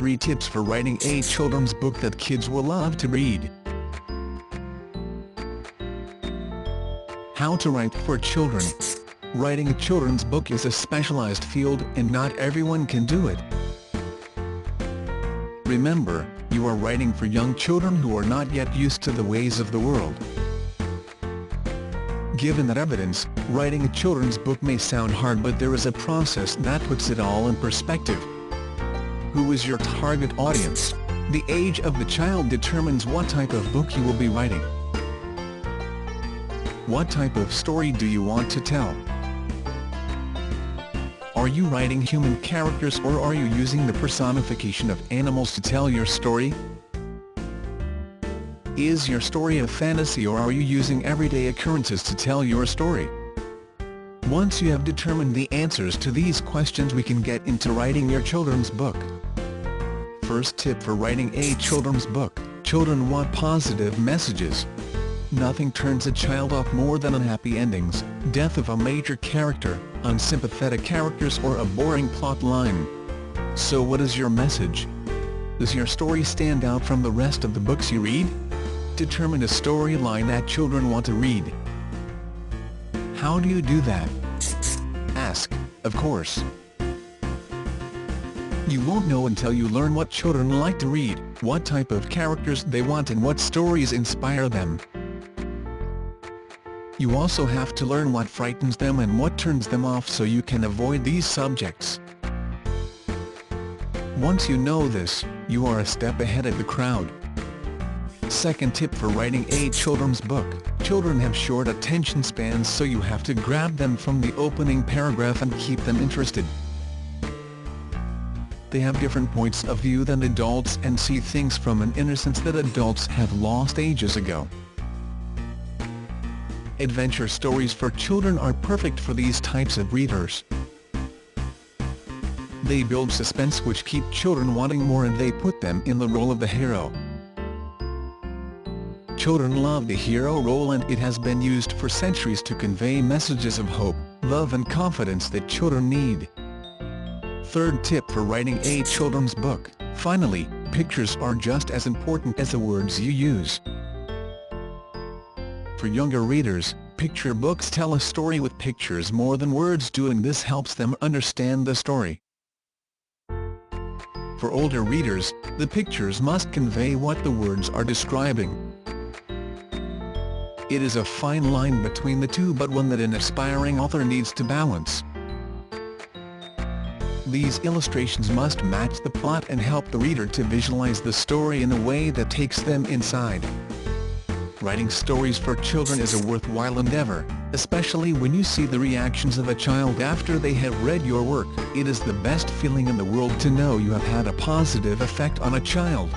3 tips for writing a children's book that kids will love to read. How to write for children. Writing a children's book is a specialized field and not everyone can do it. Remember, you are writing for young children who are not yet used to the ways of the world. Given that evidence, writing a children's book may sound hard, but there is a process that puts it all in perspective. Who is your target audience? The age of the child determines what type of book you will be writing. What type of story do you want to tell? Are you writing human characters, or are you using the personification of animals to tell your story? Is your story a fantasy, or are you using everyday occurrences to tell your story? Once you have determined the answers to these questions, we can get into writing your children's book. First tip for writing a children's book: children want positive messages. Nothing turns a child off more than unhappy endings, death of a major character, unsympathetic characters, or a boring plot line. So what is your message? Does your story stand out from the rest of the books you read? Determine a storyline that children want to read. How do you do that? Ask, of course. You won't know until you learn what children like to read, what type of characters they want, and what stories inspire them. You also have to learn what frightens them and what turns them off, so you can avoid these subjects. Once you know this, you are a step ahead of the crowd. Second tip for writing a children's book: children have short attention spans, so you have to grab them from the opening paragraph and keep them interested. They have different points of view than adults and see things from an innocence that adults have lost ages ago. Adventure stories for children are perfect for these types of readers. They build suspense, which keep children wanting more, and they put them in the role of the hero. Children love the hero role, and it has been used for centuries to convey messages of hope, love and confidence that children need. Third tip for writing a children's book: finally, pictures are just as important as the words you use. For younger readers, picture books tell a story with pictures more than words do, and this helps them understand the story. For older readers, the pictures must convey what the words are describing. It is a fine line between the two, but one that an aspiring author needs to balance. These illustrations must match the plot and help the reader to visualize the story in a way that takes them inside. Writing stories for children is a worthwhile endeavor, especially when you see the reactions of a child after they have read your work. It is the best feeling in the world to know you have had a positive effect on a child.